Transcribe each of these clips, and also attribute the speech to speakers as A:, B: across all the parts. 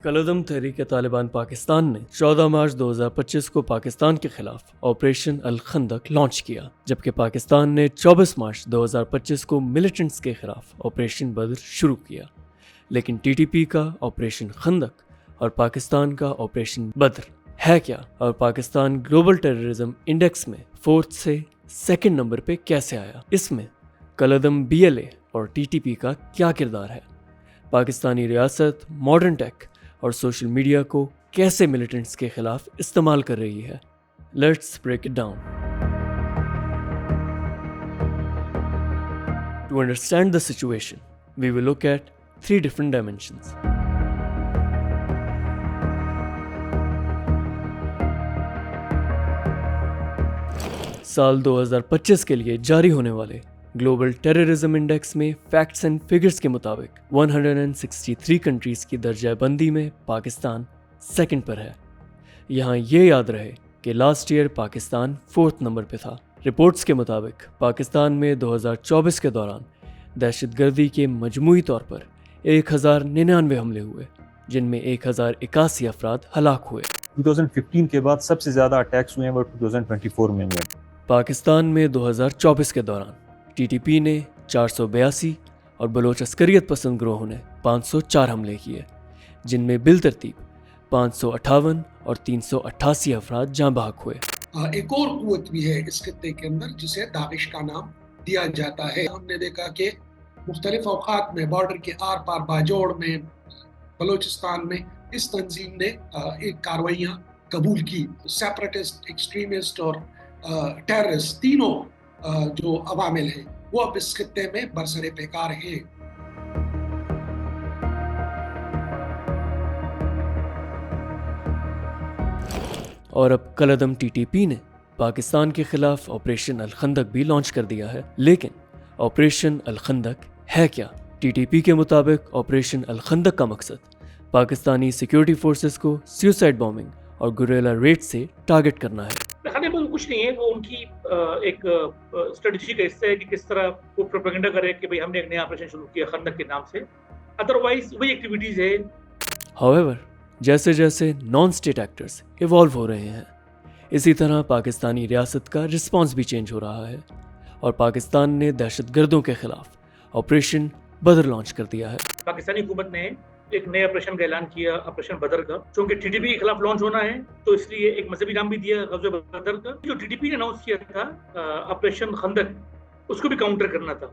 A: कलअदम तहरीक तालिबान पाकिस्तान ने 14 मार्च 2025 को पाकिस्तान के खिलाफ ऑपरेशन अल खंदक लॉन्च किया, जबकि पाकिस्तान ने 24 मार्च 2025 को मिलिटेंट्स के खिलाफ ऑपरेशन बद्र शुरू किया। लेकिन टीटीपी का ऑपरेशन खंदक और पाकिस्तान का ऑपरेशन बद्र है क्या, और पाकिस्तान ग्लोबल टेररिज्म इंडेक्स में 4th से 2nd नंबर पे कैसे आया? इसमें कलअदम BLA और टीटीपी का क्या किरदार है? पाकिस्तानी रियासत मॉडर्न टेक और सोशल मीडिया को कैसे मिलिटेंट्स के खिलाफ इस्तेमाल कर रही है? Let's break it down. To understand the situation, we will look at 3 different dimensions. साल 2025 के लिए जारी होने वाले ग्लोबल टेररिज्म इंडेक्स में फैक्ट्स एंड फिगर्स के मुताबिक 163 कंट्रीज की दर्जाबंदी में पाकिस्तान 2nd पर है। यहाँ ये याद रहे कि last year Pakistan 4th number पे था। रिपोर्ट्स के मुताबिक पाकिस्तान में 2024 के दौरान दहशतगर्दी के मजमूई तौर पर 1099 हमले हुए, जिनमें 1081 अफराद हलाक हुए।
B: 2015 के बाद सबसे ज़्यादा अटैक्स हुए हैं वो 2024 में हुए।
A: पाकिस्तान में 2024 के दौरान टीटीपी ने 482 और बलोच अस्करियत पसंद ग्रोह ने 504 हमले किए, जिनमें बिलतरतीब 558 और 388 अफराद जाँ बहक हुए।
C: एक और कुव्वत भी है इस खत्ते के अंदर जिसे दानिश का नाम दिया जाता है। हमने देखा कि मुख्तलिफ औकात में बॉर्डर के आर पार बाजोड़ में, बलोचिस्तान में इस तंजीम ने एक कार्रवाइयाँ कबूल की। सेपरेटिस्ट, एक्सट्रीमिस्ट और टेररिस्ट तीनों जो अवामिल हैं वो अब इस खत्ते में बरसरे पेकार हैं।
A: और अब कलअदम टीटीपी ने पाकिस्तान के खिलाफ ऑपरेशन अल खंदक भी लॉन्च कर दिया है। लेकिन ऑपरेशन अल खंदक है क्या? टीटीपी के मुताबिक ऑपरेशन अल खंदक का मकसद पाकिस्तानी सिक्योरिटी फोर्सेस को सुसाइड बॉम्बिंग और गुरेला रेड से टारगेट करना है।
D: दिखाने में कुछ नहीं है, वो उनकी एक स्ट्रेटजी का हिस्सा है कि किस तरह वो प्रोपेगेंडा करे कि भाई हमने एक नया ऑपरेशन शुरू किया खंदक के नाम से। अदरवाइज वही एक्टिविटीज है।
A: हाउएवर, जैसे जैसे नॉन स्टेट एक्टर्स इवॉल्व हो रहे हैं, इसी तरह पाकिस्तानी रियासत का रिस्पांस भी चेंज हो रहा है और पाकिस्तान ने दहशतगर्दों के खिलाफ ऑपरेशन बदर लॉन्च कर दिया है।
D: पाकिस्तानी हुकूमत ने एक नए ऑपरेशन का ऐलान किया, ऑपरेशन बदर का, चूंकि टीटीपी के खिलाफ लॉन्च होना है तो इसलिए एक मजहबी नाम भी दिया ग़ज़वे बदर का। जो टीटीपी ने अनाउंस किया था ऑपरेशन खंदक, उसको भी काउंटर करना था।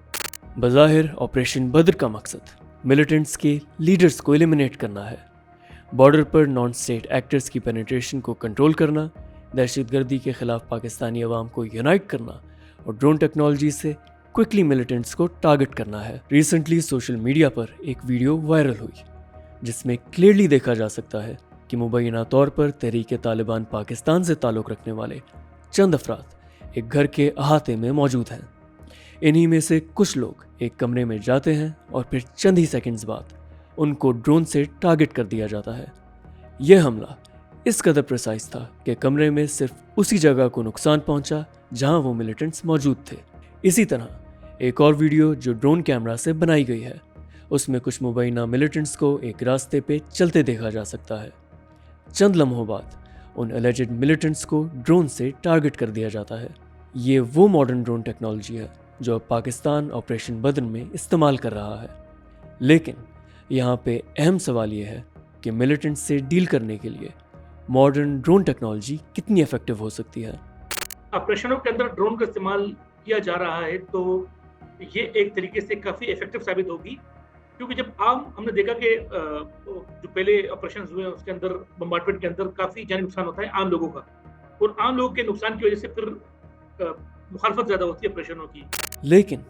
A: बज़ाहिर ऑपरेशन बदर का मकसद मिलिटेंट्स के लीडर्स को एलिमिनेट करना है, बॉर्डर पर नॉन स्टेट एक्टर्स की पेनिट्रेशन को कंट्रोल करना, दहशतगर्दी के खिलाफ पाकिस्तानी अवाम को यूनाइट करना और ड्रोन टेक्नोलॉजी से क्विकली मिलिटेंट्स को टारगेट करना है। रिसेंटली सोशल मीडिया पर एक वीडियो वायरल हुई जिसमें क्लियरली देखा जा सकता है कि मुबैना तौर पर तहरीक तालिबान पाकिस्तान से ताल्लुक़ रखने वाले चंद अफराद एक घर के अहाते में मौजूद हैं। इन्हीं में से कुछ लोग एक कमरे में जाते हैं और फिर चंद ही सेकंड्स बाद उनको ड्रोन से टारगेट कर दिया जाता है। यह हमला इस कदर प्रिसाइज था कि कमरे में सिर्फ उसी जगह को नुकसान पहुंचा जहां वो मिलिटेंट्स मौजूद थे। इसी तरह एक और वीडियो जो ड्रोन कैमरा से बनाई गई है, उसमें कुछ मुबैना मिलिटेंट्स को एक रास्ते पे चलते देखा जा सकता है। चंद लम्हों बाद उन एलिजेड मिलिटेंट्स को ड्रोन से टारगेट कर दिया जाता है। ये वो मॉडर्न ड्रोन टेक्नोलॉजी है जो अब पाकिस्तान ऑपरेशन बदर में इस्तेमाल कर रहा है। लेकिन यहाँ पे अहम सवाल ये है कि मिलिटेंट्स से डील करने के लिए मॉडर्न ड्रोन टेक्नोलॉजी कितनी इफेक्टिव हो सकती है।
D: ऑपरेशनों के अंदर ड्रोन का इस्तेमाल किया जा रहा है तो ये एक तरीके से काफ़ी इफेक्टिव साबित होगी, क्योंकि जब हमने देखा कि जो पहले ऑपरेशन हुए उसके अंदर बम्बार्डमेंट के अंदर काफ़ी जानी नुकसान होता है आम लोगों का, और आम लोगों के नुकसान की वजह से फिर मुखालफत ज़्यादा होती है ऑपरेशनों की।
A: लेकिन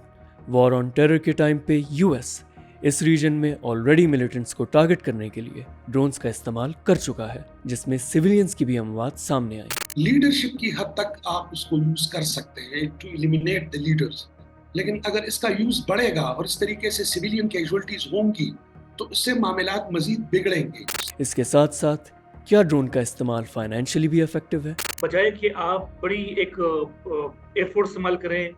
A: वॉर ऑन टेरर के टाइम पे यूएस इस रीजन में ऑलरेडी मिलिटेंट्स को टारगेट करने के लिए ड्रोन्स का इस्तेमाल कर चुका है, जिसमें सिविलियंस की भी अमवात सामने आई।
C: लीडरशिप की हद तक आप उसको यूज कर सकते हैं टू एलिमिनेट द लीडर्स, लेकिन अगर इसका यूज बढ़ेगा और इस तरीके से सिविलियन कैजुअल्टीज होंगी तो इससे मामलात मजीद बिगड़ेंगे।
A: इसके साथ साथ क्या ड्रोन का इस्तेमाल फाइनेंशियली भी इफेक्टिव है?
D: बजाय कि आप बड़ी एक एयरफोर्स इस्तेमाल करें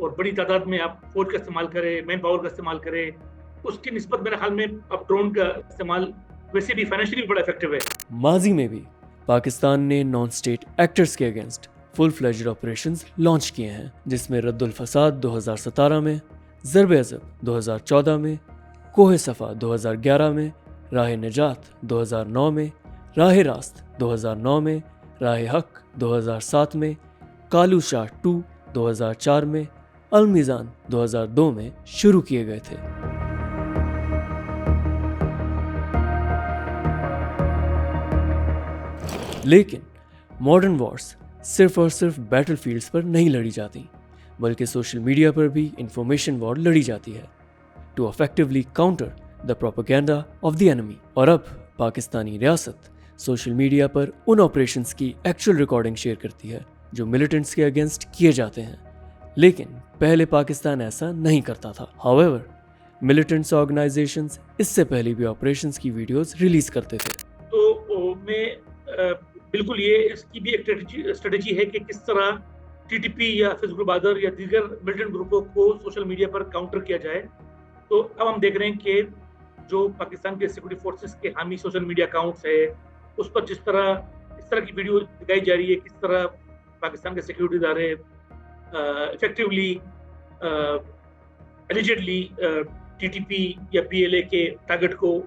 D: और बड़ी तादाद में आप फौज का इस्तेमाल करें, मैन पावर का इस्तेमाल करें, उसकी निस्बत मेरे ख्याल में अब ड्रोन का इस्तेमाल वैसे भी फाइनेंशियली भी बड़ा इफेक्टिव है।
A: माजी में भी पाकिस्तान ने नॉन स्टेट एक्टर्स के against full fledged operations launch किए हैं, जिसमें रद्दुल फसाद 2017 में, ज़र्ब अज़ब 2014 में, कोह सफ़ा 2011 में, राह निजात 2009 में, राह रास्त 2009 में, राह हक 2007 में, कालू शाह 2 2004 में, अल मीज़ान 2002 में शुरू किए गए थे। लेकिन मॉडर्न वॉर्स सिर्फ और सिर्फ बैटलफील्ड्स पर नहीं लड़ी जाती, बल्कि सोशल मीडिया पर भी इंफॉर्मेशन वॉर लड़ी जाती है to effectively counter the propaganda of the enemy. और अब पाकिस्तानी रियासत सोशल मीडिया पर उन ऑपरेशंस की एक्चुअल रिकॉर्डिंग शेयर करती है जो मिलिटेंट्स के अगेंस्ट किए जाते हैं, लेकिन पहले पाकिस्तान ऐसा नहीं करता था। हाउएवर, मिलिटेंट्स ऑर्गेनाइजेशंस इससे पहले भी ऑपरेशंस की वीडियोस रिलीज करते थे।
D: तो मैं बिल्कुल ये इसकी भी एक स्ट्रेटजी है कि किस तरह टीटीपी या हिज़्बुल बदर या दीगर मिलिटेंट ग्रुपों को सोशल मीडिया पर काउंटर किया जाए। तो अब हम देख रहे हैं कि जो पाकिस्तान के सिक्योरिटी फोर्सेस के हामी सोशल मीडिया अकाउंट्स है, उस पर इस तरह की वीडियो दिखाई जा रही है, किस तरह पाकिस्तान के सिक्योरिटी इदारे इफेक्टिवली एलिजिडली टीटीपी या पीएलए के टारगेट को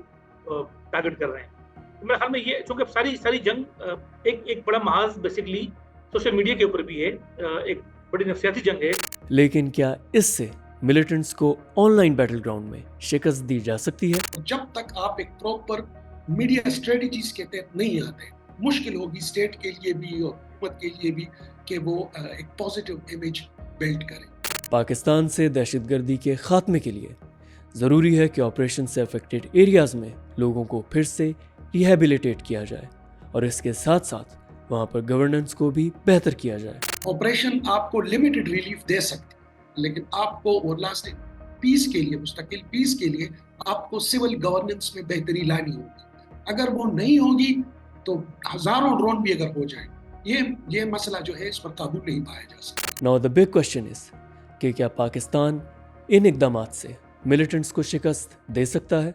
D: टारगेट कर रहे हैं। तो मेरे ख्याल में ये चूंकि सारी जंग एक बड़ा महाज बेसिकली सोशल मीडिया के ऊपर भी है, एक बड़ी नफसियाती जंग है।
A: लेकिन क्या इससे मिलिटेंट्स को ऑनलाइन बैटल ग्राउंड में शिकस्त दी जा सकती है?
C: जब तक आप एक प्रॉपर मीडिया स्ट्रेटजीज के तहत नहीं आते, मुश्किल होगी स्टेट के लिए भी और हुकूमत के लिए भी कि वो एक पॉजिटिव इमेज बिल्ड करें।
A: पाकिस्तान से दहशतगर्दी के खात्मे के लिए ज़रूरी है कि ऑपरेशन से अफेक्टेड एरियाज़ में लोगों को फिर से रिहेबिलिटेट किया जाए और इसके साथ साथ वहाँ पर गवर्नेंस को भी बेहतर किया जाए।
C: ऑपरेशन आपको लिमिटेड रिलीफ दे सकती है, लेकिन आपको और लास्ट पीस के लिए, मुस्तकिल पीस के लिए आपको सिविल गवर्नेंस में बेहतरी लानी होगी। अगर वो नहीं होगी तो हजारों ड्रोन भी अगर हो जाए, ये मसला जो है इस पर काबू नहीं पाया जा सकता।
A: Now the big question is कि क्या पाकिस्तान इन इकदामात से मिलिटेंट्स को शिकस्त दे सकता है?